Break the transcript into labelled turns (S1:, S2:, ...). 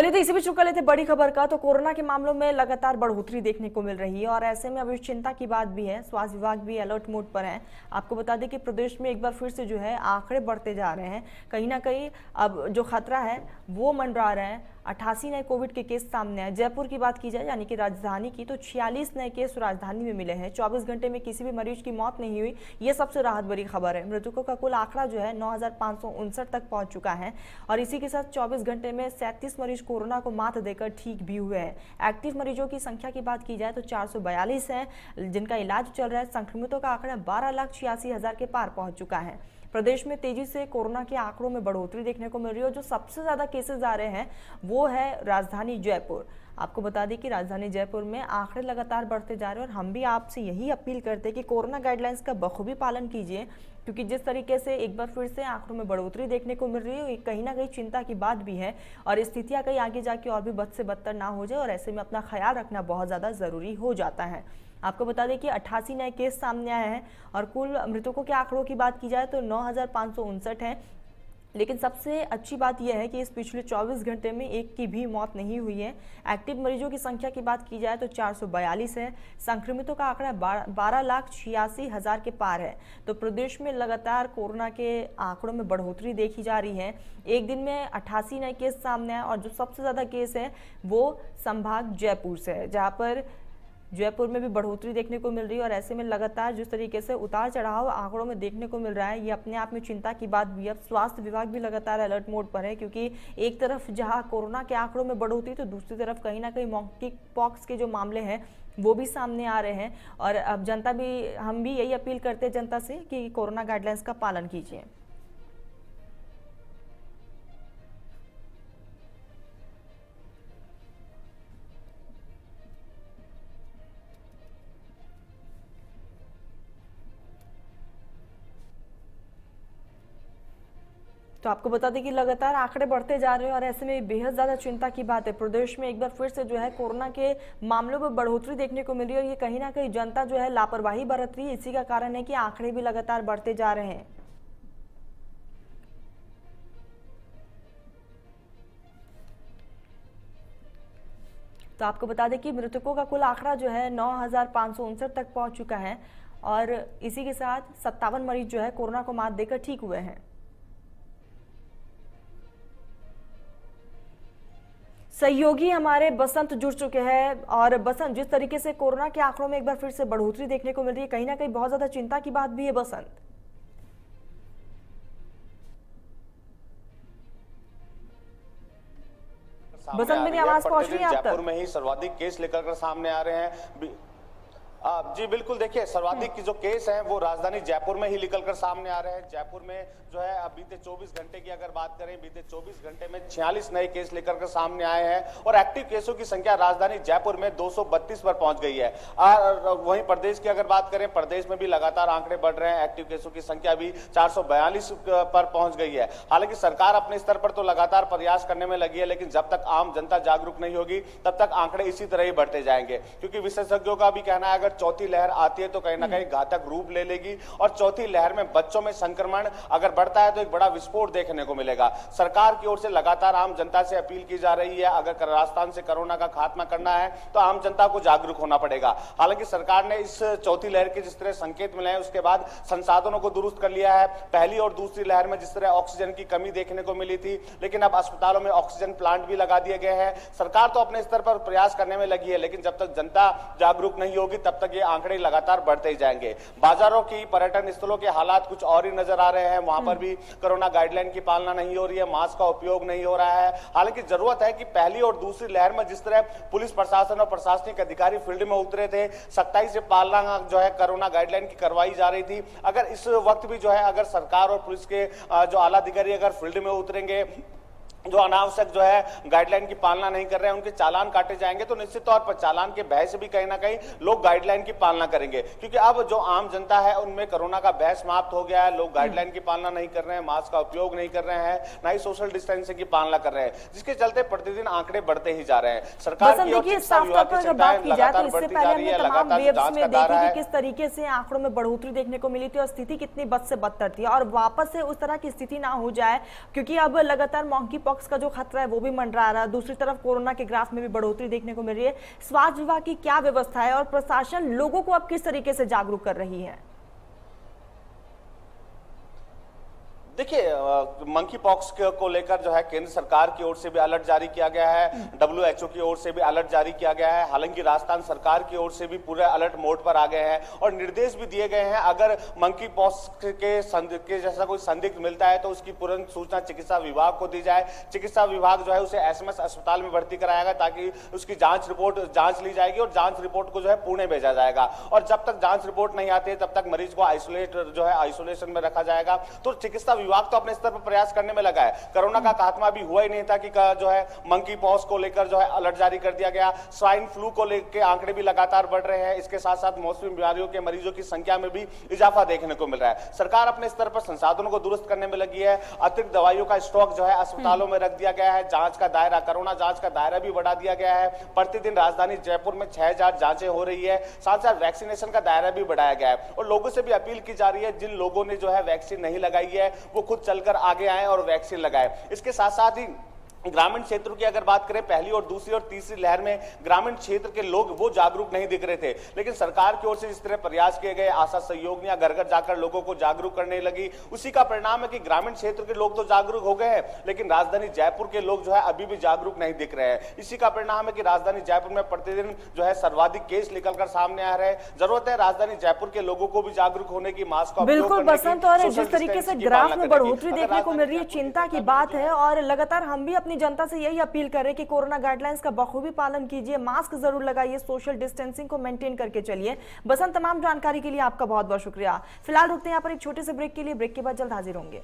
S1: चलिए तो इसी बीच रुक लेते बड़ी खबर का। तो कोरोना के मामलों में लगातार बढ़ोतरी देखने को मिल रही है और ऐसे में अभी चिंता की बात भी है। स्वास्थ्य विभाग भी अलर्ट मोड पर है। आपको बता दें कि प्रदेश में एक बार फिर से जो है आंकड़े बढ़ते जा रहे हैं। कहीं ना कहीं अब जो खतरा है वो मंडरा रहे हैं। 88 नए कोविड के केस सामने आए। जयपुर की बात की जाए यानी कि राजधानी की, तो 46 नए केस राजधानी में मिले हैं। 24 घंटे में किसी भी मरीज की मौत नहीं हुई। ये सबसे राहत भरी खबर है। मृतकों का कुल आंकड़ा जो है 9,559 तक पहुंच चुका है और इसी के साथ 24 घंटे में 37 मरीज कोरोना को मात देकर ठीक भी हुए हैं। एक्टिव मरीजों की संख्या की बात की जाए तो 442 है जिनका इलाज चल रहा है। संक्रमितों का आंकड़ा 12,86,000 के पार पहुंच चुका है। प्रदेश में तेजी से कोरोना के आंकड़ों में बढ़ोतरी देखने को मिल रही है और जो सबसे ज्यादा केसेस आ रहे हैं वो है राजधानी जयपुर। आपको बता दें कि राजधानी जयपुर में आंकड़े लगातार बढ़ते जा रहे हैं और हम भी आपसे यही अपील करते हैं कि कोरोना गाइडलाइंस का बखूबी पालन कीजिए, क्योंकि जिस तरीके से एक बार फिर से आंकड़ों में बढ़ोतरी देखने को मिल रही है कहीं ना कहीं चिंता की बात भी है और स्थितियां कहीं आगे जाके और भी बद से बदतर ना हो जाए और ऐसे में अपना ख्याल रखना बहुत ज़्यादा ज़रूरी हो जाता है। आपको बता दें कि 88 नए केस सामने आए हैं और कुल मृतकों के आंकड़ों की बात की जाए तो 9,559 हैं। लेकिन सबसे अच्छी बात यह है कि इस पिछले 24 घंटे में एक की भी मौत नहीं हुई है। एक्टिव मरीजों की संख्या की बात की जाए तो 442 है। संक्रमितों का आंकड़ा 12,86,000 के पार है। तो प्रदेश में लगातार कोरोना के आंकड़ों में बढ़ोतरी देखी जा रही है। एक दिन में 88 नए केस सामने आए और जो सबसे ज़्यादा केस है वो संभाग जयपुर से है, जहाँ पर जयपुर में भी बढ़ोतरी देखने को मिल रही है और ऐसे में लगातार जिस तरीके से उतार चढ़ाव आंकड़ों में देखने को मिल रहा है ये अपने आप में चिंता की बात भी है। अब स्वास्थ्य विभाग भी लगातार अलर्ट मोड पर है, क्योंकि एक तरफ जहां कोरोना के आंकड़ों में बढ़ोतरी तो दूसरी तरफ कहीं ना कहीं मॉन्की पॉक्स के जो मामले हैं वो भी सामने आ रहे हैं। और अब जनता भी, हम भी यही अपील करते हैं जनता से कि कोरोना गाइडलाइंस का पालन कीजिए। तो आपको बता दें कि लगातार आंकड़े बढ़ते जा रहे हैं और ऐसे में बेहद ज्यादा चिंता की बात है। प्रदेश में एक बार फिर से जो है कोरोना के मामलों में बढ़ोतरी देखने को मिल रही है और ये कहीं ना कहीं जनता जो है लापरवाही बरत रही है। इसी का कारण है कि आंकड़े भी लगातार बढ़ते जा रहे हैं। तो आपको बता दें कि मृतकों का कुल आंकड़ा जो है 9,559 तक पहुंच चुका है और इसी के साथ 57 मरीज जो है कोरोना को मात देकर ठीक हुए हैं। सहयोगी हमारे बसंत जुड़ चुके हैं और बसंत, जिस तरीके से कोरोना के आंकड़ों में एक बार फिर से बढ़ोतरी देखने को मिल रही है कहीं ना कहीं बहुत ज्यादा चिंता की बात भी है। बसंत बसंत मेरी आवाज पहुंच रही है आप तक?
S2: जयपुर में ही सर्वाधिक केस लेकर कर सामने आ रहे हैं। जी बिल्कुल, देखिए सर्वाधिक की जो केस हैं वो राजधानी जयपुर में ही निकलकर सामने आ रहे हैं। जयपुर में जो है अब बीते 24 घंटे की अगर बात करें, बीते 24 घंटे में 46 नए केस लेकर कर सामने आए हैं और एक्टिव केसों की संख्या राजधानी जयपुर में 232 पर पहुंच गई है। और वहीं प्रदेश की अगर बात करें, प्रदेश में भी लगातार आंकड़े बढ़ रहे हैं। एक्टिव केसों की संख्या भी 442 पर पहुंच गई है। हालांकि सरकार अपने स्तर पर तो लगातार प्रयास करने में लगी है, लेकिन जब तक आम जनता जागरूक नहीं होगी तब तक आंकड़े इसी तरह ही बढ़ते जाएंगे, क्योंकि विशेषज्ञों का भी कहना है अगर चौथी लहर आती है तो कहीं ना कहीं घातक रूप ले लेगी और चौथी लहर में बच्चों में संक्रमण अगर बढ़ता है तो एक बड़ा विस्फोट देखने को मिलेगा। सरकार की ओर से लगातार आम जनता से अपील की जा रही है, अगर राजस्थान से कोरोना का खात्मा करना है तो आम जनता को जागरूक होना पड़ेगा। हालांकि सरकार ने इस चौथी लहर के जिस तरह संकेत मिले हैं उसके बाद संसाधनों को दुरुस्त कर लिया है। पहली और दूसरी लहर में जिस तरह ऑक्सीजन की कमी देखने को मिली थी, लेकिन अब अस्पतालों में ऑक्सीजन प्लांट भी लगा दिए गए हैं। सरकार तो अपने स्तर पर प्रयास करने में लगी है, लेकिन जब तक जनता जागरूक नहीं होगी तब तक ये आंकड़े लगातार बढ़ते ही जाएंगे। बाजारों की, पर्यटन स्थलों के हालात कुछ और ही नजर आ रहे हैं। वहां पर भी कोरोना गाइडलाइन की पालना नहीं हो रही है, मास्क का उपयोग नहीं हो रहा है। हालांकि जरूरत है कि पहली और दूसरी लहर में जिस तरह पुलिस प्रशासन और प्रशासनिक अधिकारी फील्ड में उतरे थे, सख्ताई से पालना जो है कोरोना गाइडलाइन की करवाई जा रही थी, अगर इस वक्त भी जो है अगर सरकार और पुलिस के जो आला अधिकारी अगर फील्ड में उतरेंगे, जो अनावश्यक जो है गाइडलाइन की पालना नहीं कर रहे हैं उनके चालान काटे जाएंगे, तो निश्चित तौर पर चालान के भय से भी कहीं ना कहीं लोग गाइडलाइन की पालना करेंगे। क्योंकि अब जो आम जनता है उनमें कोरोना का भय समाप्त हो गया है। लोग गाइडलाइन की पालना नहीं कर रहे हैं, मास्क का उपयोग नहीं कर रहे हैं, ना ही सोशल डिस्टेंसिंग की पालना कर रहे हैं, जिसके चलते प्रतिदिन आंकड़े बढ़ते ही जा रहे हैं। सरकार की ओर से बात की जाए तो इससे पहले हमने तमाम वेव्स में देखी थी
S1: किस तरीके से आंकड़ों में बढ़ोतरी देखने को मिली थी और स्थिति कितनी बद से बदतर थी और वापस से उस तरह की स्थिति ना हो जाए, क्योंकि अब लगातार मॉन्की पॉक्स पॉक्स का जो खतरा है वो भी मंडरा रहा है, दूसरी तरफ कोरोना के ग्राफ में भी बढ़ोतरी देखने को मिल रही है। स्वास्थ्य विभाग की क्या व्यवस्था है और प्रशासन लोगों को अब किस तरीके से जागरूक कर रही है?
S2: देखिए, मंकी पॉक्स को लेकर जो है केंद्र सरकार की ओर से भी अलर्ट जारी किया गया है, WHO की ओर से भी अलर्ट जारी किया गया है। हालांकि राजस्थान सरकार की ओर से भी पूरे अलर्ट मोड पर आ गए हैं और निर्देश भी दिए गए हैं, अगर मंकी पॉक्स के जैसा कोई संदिग्ध मिलता है तो उसकी तुरंत सूचना चिकित्सा विभाग को दी जाए। चिकित्सा विभाग जो है उसे SMS अस्पताल में भर्ती कराएगा ताकि उसकी जांच ली जाएगी और जांच रिपोर्ट को जो है पुणे भेजा जाएगा। और जब तक जांच रिपोर्ट नहीं आती है तब तक मरीज को आइसोलेशन में रखा जाएगा। तो चिकित्सा विभाग तो अपने स्तर पर प्रयास करने में लगा है। कोरोना का खात्मा भी हुआ ही नहीं था कि जो है मंकी पॉक्स को लेकर जो है अलर्ट जारी कर दिया गया। स्वाइन फ्लू को लेकर आंकड़े भी लगातार बढ़ रहे हैं। इसके साथ साथ मौसमी बीमारियों के मरीजों की संख्या में भी इजाफा देखने को मिल रहा है। सरकार अपने स्तर पर संसाधनों को दुरुस्त करने में लगी है। अतिरिक्त दवाइयों का स्टॉक जो है अस्पतालों में रख दिया गया है। जांच का दायरा, कोरोना जांच का दायरा भी बढ़ा दिया गया है। प्रतिदिन राजधानी जयपुर में 6000 जांचें हो रही है। साथ साथ वैक्सीनेशन का दायरा भी बढ़ाया गया है और लोगों से भी अपील की जा रही है, जिन लोगों ने जो है वैक्सीन नहीं लगाई है वो खुद चलकर आगे आए और वैक्सीन लगाए। इसके साथ साथ ही ग्रामीण क्षेत्रों की अगर बात करें, पहली और दूसरी और तीसरी लहर में ग्रामीण क्षेत्र के लोग वो जागरूक नहीं दिख रहे थे, लेकिन सरकार की ओर से जिस तरह प्रयास किए गए, आशा सहयोगियां घर घर जाकर लोगों को जागरूक करने लगी, उसी का परिणाम है कि ग्रामीण क्षेत्र के लोग तो जागरूक हो गए हैं, लेकिन राजधानी जयपुर के लोग जो है अभी भी जागरूक नहीं दिख रहे हैं। इसी का परिणाम है कि राजधानी जयपुर में प्रतिदिन जो है सर्वाधिक केस निकलकर सामने आ रहे हैं। जरूरत है राजधानी जयपुर के लोगों को भी जागरूक होने की, मास्क का उपयोग
S1: बिल्कुल
S2: करने की,
S1: बसंत, और
S2: सोशल
S1: जिस तरीके से
S2: डिस्टेंसिंग की
S1: ग्राफ
S2: पालना
S1: में
S2: करने की।
S1: बढ़ोतरी देखने को मिल रही है, चिंता की बात है और लगातार हम भी अपनी जनता से यही अपील कर रहे हैं कि कोरोना गाइडलाइंस का बखूबी पालन कीजिए, मास्क जरूर लगाइए, सोशल डिस्टेंसिंग को मेंटेन करके चलिए। बसंत, तमाम जानकारी के लिए आपका बहुत बहुत शुक्रिया। फिलहाल रुकते हैं यहाँ पर एक छोटे से ब्रेक के लिए, ब्रेक के बाद जल्द हाजिर होंगे।